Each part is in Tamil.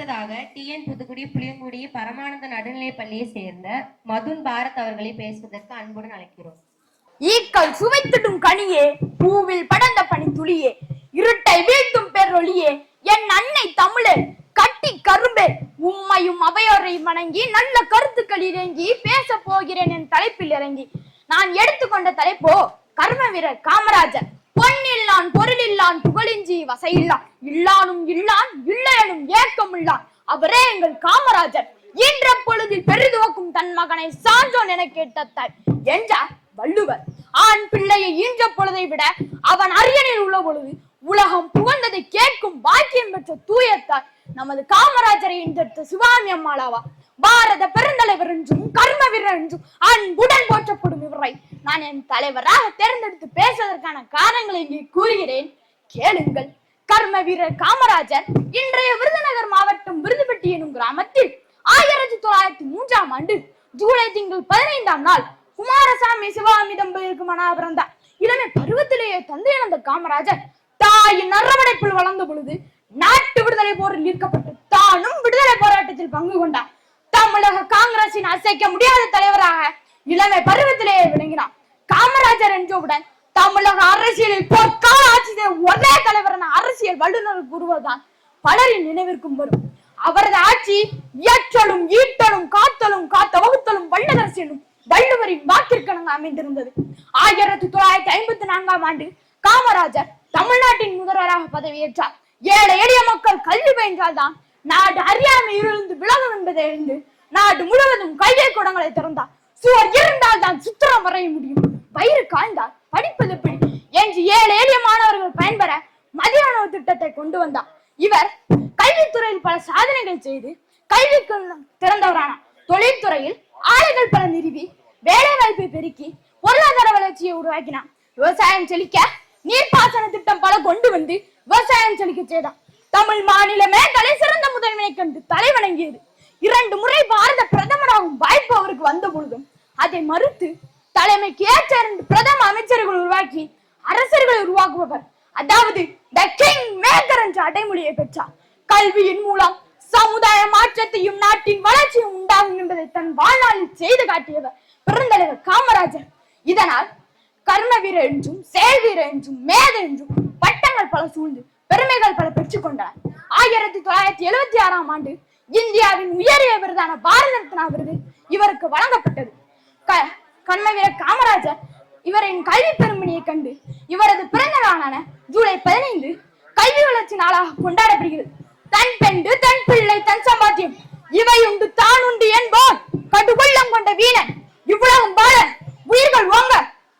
அடுத்ததாக டிஎன் புதுக்குடி புளியங்குடி பரமானந்த நடுநிலைப் பள்ளியை சேர்ந்த மதுன் பாரத் அவர்களை பேசுவதற்கு அன்புடன் அழைக்கிறோம். ஈக்கள் சுவைத்திடும் கனியே, பூவில் படர்ந்த பனி துளியே, இருட்டை வீழ்த்தும் பேரொளியே, என் அன்னை தமிழே, கட்டி கரும்பே, உம்மையும் அவையோரை வணங்கி நல்ல கருத்துக்கள் இறங்கி பேச போகிறேன். என் தலைப்பில் இறங்கி நான் எடுத்துக்கொண்ட தலைப்போ கர்ம வீரர் காமராஜர். பொன்னில்லான் பொருளில்லான் புகழிஞ்சி வசையில்லான், இல்லானும் இல்லான் இல்லையனும் ஏக்கம் இல்லான், அவரே எங்கள் காமராஜர். ஈன்ற பொழுதில் பெரிதுவக்கும் தன் மகனை சான்றோன் என கேட்டார் என்றார் வள்ளுவர். ஆண் பிள்ளையை ஈன்ற பொழுதை விட அவன் அரியணையில் உள்ள பொழுது உலகம் புகழ்ந்ததை கேட்கும் பாக்கியம் பெற்ற தூயத்தார் நமது காமராஜரை ஈன்றெடுத்த சிவாமி அம்மாளாவா. பாரத பெருந்தலைவர் என்றும் கர்ம வீரர் என்றும் அன்புடன் போற்றப்படும் இவரை நான் என் தலைவராக தேர்ந்தெடுத்து பேசுவதற்கான காரணங்களை இங்கே கூறுகிறேன், கேளுங்கள். கர்ம வீரர் காமராஜர் இன்றைய விருதுநகர் மாவட்டம் விருதுப்பட்டி எனும் கிராமத்தில் 1903ஆம் ஆண்டு ஜூலை திங்கள் 15ஆம் நாள் குமாரசாமி சிவாமி தம்பதிக்கு மகனாக பிறந்தார். இளமை பருவத்திலேயே தந்தை இழந்த காமராஜர் தாயின் அரவணைப்பில் வளர்ந்த பொழுது நாட்டு விடுதலை போரில் ஈர்க்கப்பட்டு தானும் விடுதலை போராட்டத்தில் பங்கு கொண்டார். தமிழக காங்கிரசின் அசைக்க முடியாத தலைவராக இளமை பருவத்திலேயே விளங்கினார். காமராஜர் என்றவுடன் தமிழக அரசியலில் பொற்கால ஆட்சி ஒரே தலைவர் என அரசியல் வல்லுநர் கூறுவதுதான் பலரின் நினைவிற்கும் வரும். அவரது ஆட்சி இயற்றலும் ஈட்டலும் காத்தலும் காத்த வகுத்தலும் வல்லரசியலும் வள்ளுவரின் வாக்கிற்கணங்க அமைந்திருந்தது. 1954ஆம் ஆண்டு காமராஜர் தமிழ்நாட்டின் முதல்வராக பதவியேற்றார். ஏழை எளிய மக்கள் கல்வி பயின்றால்தான் நாடு அறியாமையிலிருந்து விலகும் என்பதை அறிந்து நாடு முழுவதும் கல்வி கூடங்களை திறந்தார். சுவர் இருந்தால் தான் சித்திரம் வரைய முடியும், வயிறு காய்ந்தால் படிப்பது எப்படி என்று ஏழை எளிய மாணவர்கள் பயன்பெற மதிய உணவு திட்டத்தை கொண்டு வந்தார். இவர் கல்வித்துறையில் பல சாதனைகள் செய்து கல்விக்கு திறந்தவரானார். தொழில்துறையில் ஆலைகள் பல நிறுவி வேலை வாய்ப்பை பெருக்கி பொருளாதார வளர்ச்சியை உருவாக்கினார். விவசாயம் செழிக்க நீர்ப்பாசன திட்டம் பல கொண்டு வந்து விவசாயம் செழிக்க செய்தார். தமிழ் மாநிலமே தலை சிறந்த முதன்மையை கண்டு தலை வணங்கியது. 2 முறை பாரத பிரதமராகும் வாய்ப்பு அவருக்கு வந்த பொழுதும் அதை மறுத்து தலைமைக்கு ஏற்ற 2 பிரதம அமைச்சர்கள் உருவாக்கி அரசர்களை உருவாக்குபவர், அதாவது த கிங் மேக்கர் என்ற அடைமொழியை பெற்றார். கல்வியின் மூலம் சமுதாய மாற்றத்தையும் நாட்டின் வளர்ச்சியும் உண்டாகும் என்பதை தன் வாழ்நாளில் செய்து காட்டியவர் பெருந்தலைவர் காமராஜர். இதனால் கர்ம வீரர் என்றும் செயல் வீரர் என்றும் மேத என்றும் பட்டங்கள் பல சூழ்ந்து பெருமைகள் பல பெற்றுக் கொண்டார். 1976ஆம் ஆண்டு இந்தியாவின் உயரிய விருதான பாரத ரத்னா விருது இவருக்கு வழங்கப்பட்டது. கர்ம வீரர் காமராஜர் இவரின் கல்வி பெருமணியை கண்டு இவரது பிறந்த நாளான ஜூலை 15 கல்வி வளர்ச்சி நாளாக கொண்டாடப்படுகிறது. தன் பெண்டு தன் பிள்ளை தன் சம்பாத்தியம் இவை உண்டு தான் உண்டு என்போன் கடுகொள்ளம் கொண்ட வீணன் இவ்வுலகம் வாழ உயிர்கள் ஓங்க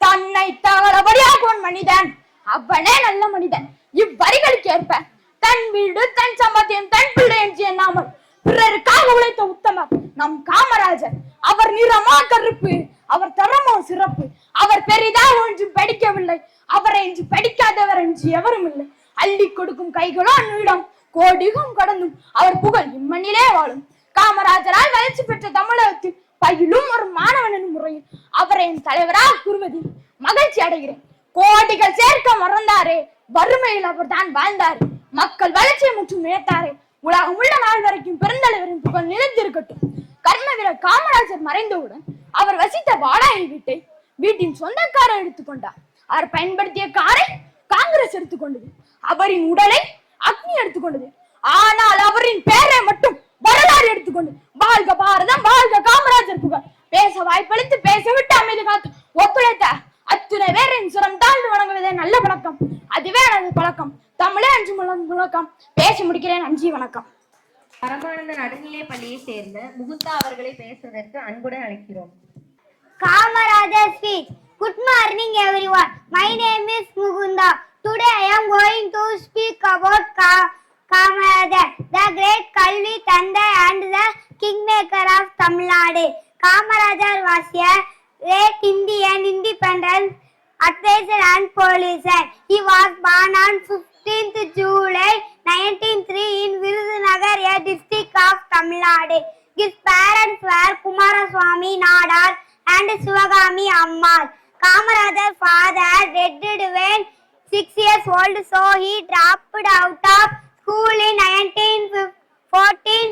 தன்னை தகவலபடியாக்குவன் மனிதன் அவனே நல்ல மனிதன். இவ்வரிகளுக்கு ஏற்ப தன் வீடு தன் சம்பாத்தியம் தன் பிள்ளை என்று எண்ணாமல் பிறருக்காக உழைத்த உத்தமர் நம் காமராஜர். அவர் நிறமா கருப்பு, அவர் தரமோ சிறப்பு, அவர் பெரிதா ஒன்றும் படிக்கவில்லை, அவரை என்று படிக்காதவர் என்று எவரும் இல்லை. அள்ளி கொடுக்கும் கைகளோ நீளம் கோடிகும் கடந்தும் அவர் புகழ் இம்மண்ணிலே வாழும். காமராஜரால் வளர்ச்சி பெற்ற தமிழகத்தில் பயிலும் ஒரு மாணவன் எனும் முறையில் அவரை என் தலைவராக கூறுவதில் மகிழ்ச்சி அடைகிறேன். கோடிகள் சேர்க்க மறந்தாரே, வறுமையில் அவர் தான் வாழ்ந்தாரே, மக்கள் வளர்ச்சியை முற்றும் நினைத்தாரே, உலகம் உள்ள நாள் வரைக்கும் பெருந்தலைவரின் புகழ் நிலைத்திருக்கட்டும். கர்ம வீரர் காமராஜர் மறைந்தவுடன் அவர் வசித்த வாடகை வீட்டின் சொந்தக்காரர் எடுத்துக்கொண்டார். அவர் பயன்படுத்திய காரை காங்கிரஸ் எடுத்துக்கொண்டது. அவரின் உடலை அக்னி எடுத்துக்கொண்டது. ஆனால் அவரின் பெயரை மட்டும் வரலாறு எடுத்துக்கொண்டது. வாழ்க பாரதம், வாழ்க காமராஜர் புகழ். பேச வாய்ப்பளித்து பேசவிட்டு அமைதி காத்து ஒத்துழைத்த அத்துணை பேரின் சுரம் தாழ்ந்து வணங்குவதே நல்ல பழக்கம். அதுவே எனது பழக்கம். தமிழே என்று முழக்கம். பேசி முடிக்கிறேன். நன்றி, வணக்கம். பரமானந்த நடுநிலை பள்ளியை சேர்ந்த முகுந்தா அவர்களை பேசுவதற்கு அன்புடன் அழைக்கிறோம். Kamarajar speech. Good morning everyone. My name is Mugunda. Today I am going to speak about Kamarajar, the great Kalvi Thandai and the kingmaker of Tamil Nadu. Kamarajar was a great Indian independent advisor and policeman. He was born on 15th July 1903 in Virudunagar, a district of Tamil Nadu. His parents were Kumaraswamy Nadar and Sivagami Ammal. Kamarajar's father died when 6 years old, so he dropped out of school in 1914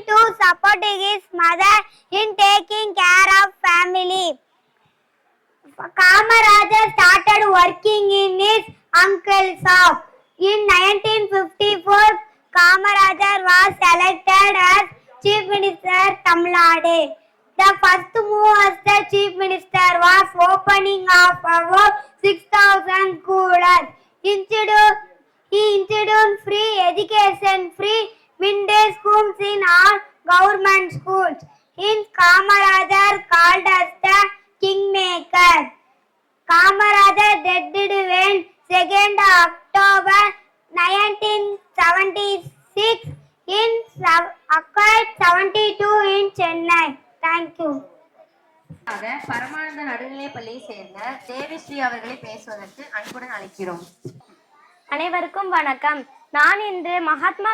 supporting his mother in taking care of family. Kamarajar started working in his uncle's shop. In 1954, Kamarajar was elected as Chief Minister Tamil Nadu. The first move as the Chief Minister was opening of about 6,000 schools. He introduced free education, free midday schools in all government schools. Hence, Kamarajar called as the Kingmaker. Kamarajar died when 2nd October 1976 in Accord 72 in Chennai. Thank you. பரமானந்த நடுநிலை பள்ளியை சேர்ந்த தேவிஸ்ரீ அவர்களை பேசுவதற்கு அன்புடன் அழைக்கிறோம். அனைவருக்கும் வணக்கம். நான் இன்று மகாத்மா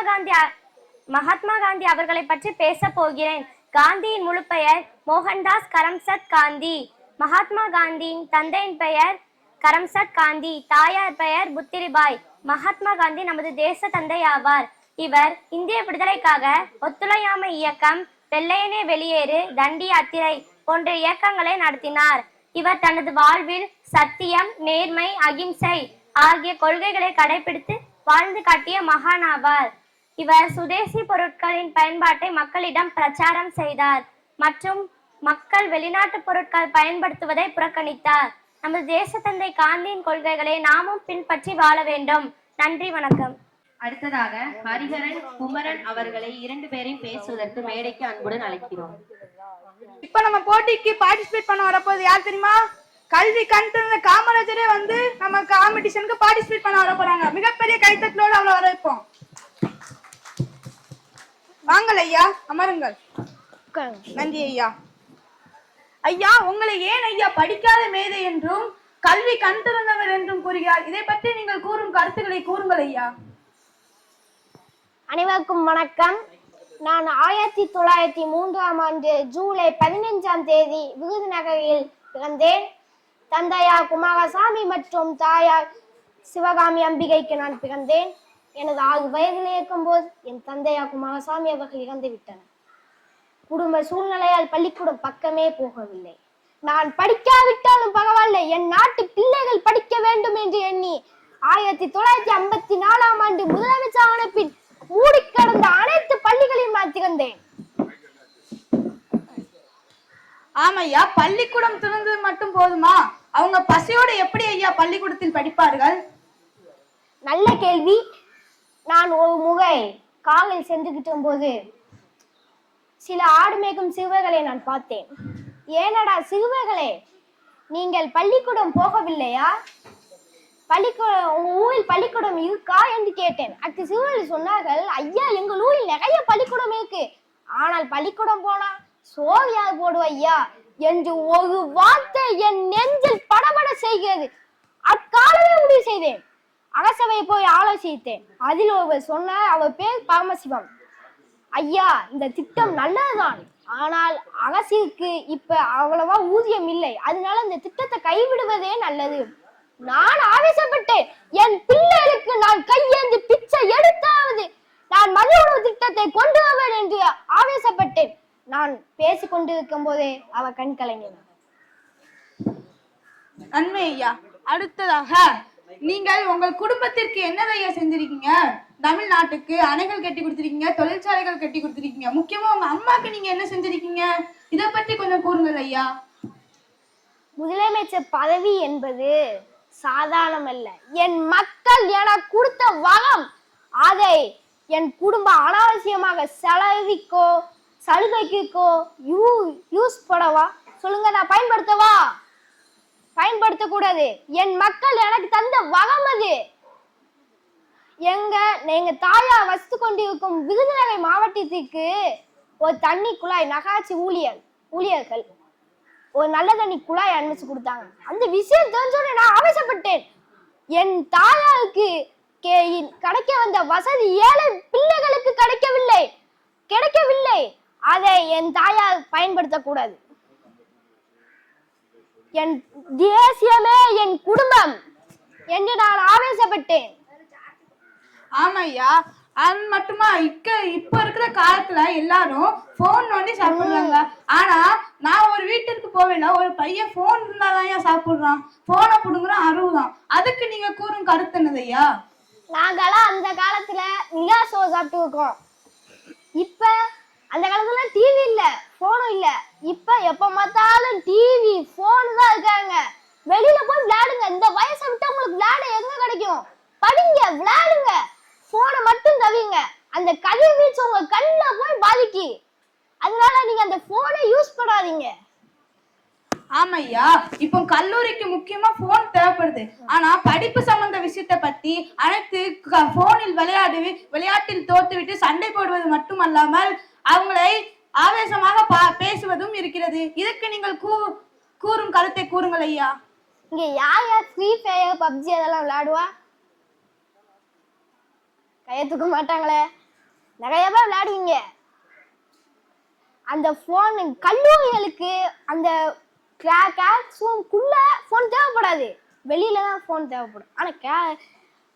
காந்தி அவர்களை பற்றி பேச போகிறேன். காந்தியின் முழு பெயர் மோகன்தாஸ் கரம்சத் காந்தி. மகாத்மா காந்தியின் தந்தையின் பெயர் கரம்சத் காந்தி, தாயார் பெயர் புத்திரிபாய். மகாத்மா காந்தி நமது தேச தந்தை ஆவார். இவர் இந்திய விடுதலைக்காக ஒத்துழையாமை இயக்கம், வெள்ளையனே வெளியேறு, தண்டி யாத்திரை போன்ற இயக்கங்களை நடத்தினார். இவர் தனது வாழ்வில் சத்தியம், நேர்மை, அகிம்சை ஆகிய கொள்கைகளை கடைபிடித்து வாழ்ந்து காட்டிய மகானாவார். இவர் சுதேசி பொருட்களின் பயன்பாட்டை மக்களிடம் பிரச்சாரம் செய்தார் மற்றும் மக்கள் வெளிநாட்டு பொருட்கள் பயன்படுத்துவதை புறக்கணித்தார். நமது தேசத்தந்தை காந்தியின் கொள்கைகளை நாமும் பின்பற்றி வாழ வேண்டும். நன்றி, வணக்கம். அடுத்ததாக ஹரிஹரன், குமரன் அவர்களை 2 பேரையும் பேசுவதற்கு மேடைக்கு அன்புடன் அழைக்கிறோம். இப்ப நம்ம போட்டிக்கு பார்ட்டிசிபேட் பண்ண வரப்போது யார் தெரியுமா? கல்வி கண் திறந்த காமராஜரே வந்து நம்ம காம்படிஷனுக்கு பார்ட்டிசிபேட் பண்ண வர போறாங்க. மிகப்பெரிய கைத்தட்டலோடு அவளை வரவேற்போம். வாங்கள் ஐயா, அமருங்கள். நன்றி ஐயா. ஐயா, உங்களை ஏன் ஐயா படிக்காத மேதை என்றும் கல்வி கண் திறந்தவர் என்றும் கூறுகிறார்? இதை பற்றி நீங்கள் கூறும் கருத்துக்களை கூறுங்கள் ஐயா. அனைவருக்கும் வணக்கம். நான் 1903ஆம் ஆண்டு ஜூலை 15ஆம் தேதி விருதுநகரில் பிறந்தேன். தந்தையார் குமாரசாமி மற்றும் தாயார் சிவகாமி அம்பிகைக்கு நான் பிறந்தேன். எனது 6 வயதில் இருக்கும்போது என் தந்தையார் குமாரசாமி அவர்கள் இறந்து விட்டனர். குடும்ப சூழ்நிலையால் பள்ளிக்கூடம் பக்கமே போகவில்லை. நான் படிக்காவிட்டாலும் பரவாயில்ல, என் நாட்டு பிள்ளைகள் படிக்க வேண்டும் என்று எண்ணி 1954ஆம் ஆண்டு முதலமைச்சர் ஆன பின் மூடி கடந்த அனைத்து பள்ளிகளையும் நான் திறந்தேன். ஆமையா, பள்ளிக்கூடம் திறந்தது மட்டும் போதுமா? அவங்க பசியோட எப்படி ஐயா பள்ளிக்கூடத்தில் படிப்பார்கள்? நல்ல கேள்வி. நான் ஒரு முறை காலையில் சென்றுகிட்ட போது சில ஆடு மேய்க்கும் சிறுவர்களை நான் பார்த்தேன். ஏனடா சிறுவர்களே, நீங்கள் பள்ளிக்கூடம் போகவில்லையா? உங்க ஊரில் பள்ளிக்கூடம் இருக்கா என்று கேட்டேன். அத்து சிறுவர்கள் சொன்னார்கள், ஐயா எங்கள் ஊரில் நிறைய பள்ளிக்கூடம் இருக்கு, ஆனால் பள்ளிக்கூடம் போனா சோறு யார் போடுவா ஐயா என்று ஒரு வார்த்தை என் நெஞ்சில் படபட செய்கிறது. அக்காலமே முடிவு செய்தேன். அரசவையை போய் ஆலோசித்தேன். அதில் ஒருவர் சொன்னார், அவர் பேர் பரமசிவம். ஐயா, இந்த திட்டம் நல்லதுதான், ஆனால் அரசிற்கு இப்ப அவ்வளவா ஊதியம் இல்லை, அதனால இந்த திட்டத்தை கைவிடுவதே நல்லது. நான் ஆவேசப்பட்டேன். என் பிள்ளைகளுக்கு நான் கையேந்தி பிச்சை எடுத்தாவது நான் மதிய உணவு திட்டத்தை கொண்டு வருவேன் என்று ஆவேசப்பட்டேன். நான் பேசிக் கொண்டிருக்கும் போதே அவ கண் கலங்கினார். நன்மை ஐயா. அடுத்ததாக நீங்கள் உங்கள் குடும்பத்திற்கு என்னதையா செஞ்சிருக்கீங்க? தமிழ்நாட்டுக்கு அணைகள் கட்டி கொடுத்திருக்கீங்க, தொழிற்சாலைகள் கட்டி கொடுத்திருக்கீங்க, முக்கியமா உங்க அம்மாக்கு நீங்க என்ன செஞ்சிருக்கீங்க? இதை பற்றி கொஞ்சம் கூறுங்கள் ஐயா. முதலமைச்சர் பதவி என்பது சாதாரணம் அல்ல. என் மக்கள் எனக்கு கொடுத்த வளம், அதை என் குடும்பம் அனாவசியமாக செலவிக்கோ சலுகைக்கோ யூஸ் பண்ணவா சொல்லுங்க, நான் பயன்படுத்தவா? பயன்படுத்தக்கூடாது. என் மக்கள் எனக்கு தந்த வளம் அது. எங்க தாயார் வசித்து கொண்டிருக்கும் விருதுநகர் மாவட்டத்திற்கு ஒரு தண்ணி குழாய் நகராட்சி ஊழியர்கள் ஒரு நல்ல தண்ணி குழாய் அனுப்பிச்சு கொடுத்தாங்க. அந்த விஷயம் தெரிஞ்சோடனே நான் ஆவேசப்பட்டேன். என் தாயாருக்கு கிடைக்க வந்த வசதி ஏழை பிள்ளைகளுக்கு கிடைக்கவில்லை. அதை என் தாயார் பயன்படுத்தக்கூடாது. என் தேசியமே என் குடும்பம் என்று நான் ஆவேசப்பட்டேன். ஆமையா, அது மட்டுமா இப்ப இருக்கிற காலத்துல எல்லாரும் போன் நோண்டி சாப்பிடுறாங்க. ஆனா நான் ஒரு வீட்டுக்கு போவேல, ஒரு பையன் போன் இருந்தாதான் சாப்பிடுறான், போனை புடுங்குறான், அறுவுதான். அதுக்கு நீங்க கூறும் கருத்து என்னதையா? நாங்கெல்லாம் அந்த காலத்துல நிலா சோ சாப்பிட்டு இருக்கோம். இப்ப அந்த காலத்துல டிவி இல்ல, போனும் இல்ல. இப்ப எப்ப பார்த்தாலும் டிவி போன் தான் இருக்காங்க. வெளியில போய் விளையாடுங்க. இந்த வயசை விட்டு உங்களுக்கு விளையாட எங்க கிடைக்கும்? படிங்க, விளையாடுங்க. போனை மட்டும் தவிங்க. அந்த கதிர்வீச்சு உங்க கண்ணுல போய் பாதிக்கு. அதனால நீங்க அந்த போனை யூஸ் பண்ணாதீங்க. ஆமையா, இப்போ கல்லூரிக்கு முக்கியமா போன் தேவைப்படுது. ஆனா படிப்பு சம்பந்த விஷயத்தை பத்தி அனைத்து போனில் விளையாட்டில் தோத்துவிட்டு சண்டை போடுவது மட்டுமல்லாமல் அவங்களை ஆவேசமாக பேசுவதும் இருக்கிறது. இதுக்கு நீங்கள் கூறும் கருத்தை கூறுங்கள் ஐயா. இங்க யார் ஃப்ரீ ஃபயர், பப்ஜி அதெல்லாம் விளையாடுவா? கையை தூக்க மாட்டாங்களே. நிறைய பேர் விளையாடுவீங்க. அந்த போன் கல்லூரிகளுக்கு அந்த கிளாஸ்ரூம்குள்ள போன் தேவைப்படாது, வெளியில தான் போன் தேவைப்படும். ஆனா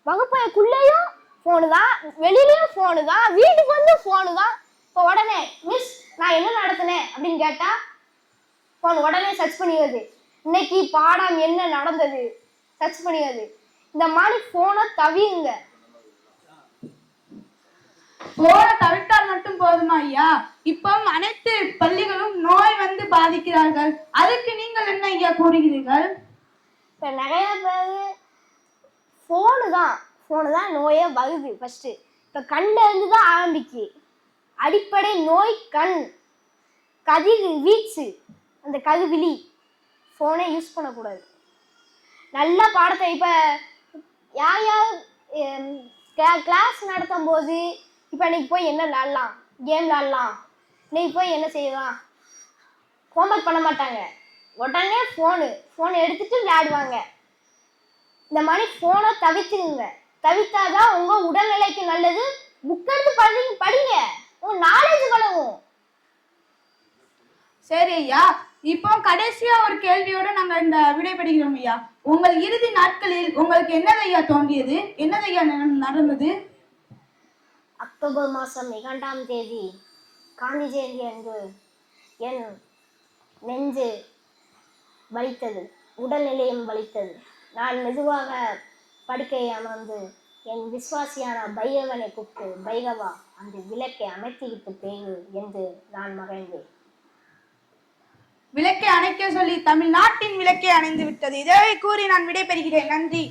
வகுப்பறைக்குள்ளேயும் போனு தான், வெளியிலயும் போனு தான், வீட்டுக்கு வந்து போனு தான். இப்போ உடனே மிஸ் நான் என்ன நடத்தினேன் அப்படின்னு கேட்டா போன் உடனே சர்ச் பண்ணிடுது. இன்னைக்கு பாடம் என்ன நடந்தது சர்ச் பண்ணிடுது. இந்த மாதிரி போனை தவியுங்க. போனை தவிர்த்தால் மட்டும் போதுமா ஐயா? இப்போ அனைத்து பள்ளிகளும் நோய் வந்து பாதிக்கிறார்கள். அதுக்கு நீங்கள் என்ன ஐயா கூறுகிறீர்கள்? இப்ப நிறைய பேர் போனு தான் நோயே வருது. ஃபர்ஸ்ட் இப்ப கண்ல இருந்து தான் ஆரம்பிக்கு. அடிப்படை நோய் கண், கதிர் வீச்சு, அந்த கருவிழி. போனை யூஸ் பண்ணக்கூடாது. நல்ல பாடத்தை இப்ப யார் கிளாஸ் நடத்தும் போது இப்ப இன்னைக்கு போய் என்ன விளையாடலாம், கேம் விளையாடலாம், இன்னைக்கு போய் என்ன செய்யலாம், ஹோம்ஒர்க் பண்ண மாட்டாங்க. உடனே போனை எடுத்துட்டு விளையாடுவாங்க. இந்த மாதிரி போனை தவிர்த்துங்க. தவிர்த்தாதான் உங்க உடல்நிலைக்கு நல்லது. புக் எடுத்து படிங்க, உங்க நாலேஜ் வளரும். சரி ஐயா, இப்போ கடைசியா ஒரு கேள்வியோட நாங்க இந்த விடைபெறுகிறோம் ஐயா. உங்கள் இறுதி நாட்களில் உங்களுக்கு என்னதையா தோன்றியது, என்னதையா நடந்தது? அக்டோபர் மாதம் 2ஆம் தேதி காந்தி ஜெயந்தி அன்று என் நெஞ்சு வலித்தது, உடல்நிலையும் வலித்தது. நான் மெதுவாக படுக்கையை அமர்ந்து என் விசுவாசியான பைரவனை கூப்பிட்டு, பைரவா அந்த விளக்கை அமைத்திவிட்டு பேரு என்று நான் மகிழ்ந்தேன். விளக்கை அணைக்க சொல்லி தமிழ்நாட்டின் விளக்கை அணைந்து விட்டது. இதை கூறி நான் விடைபெறுகிறேன். நன்றி.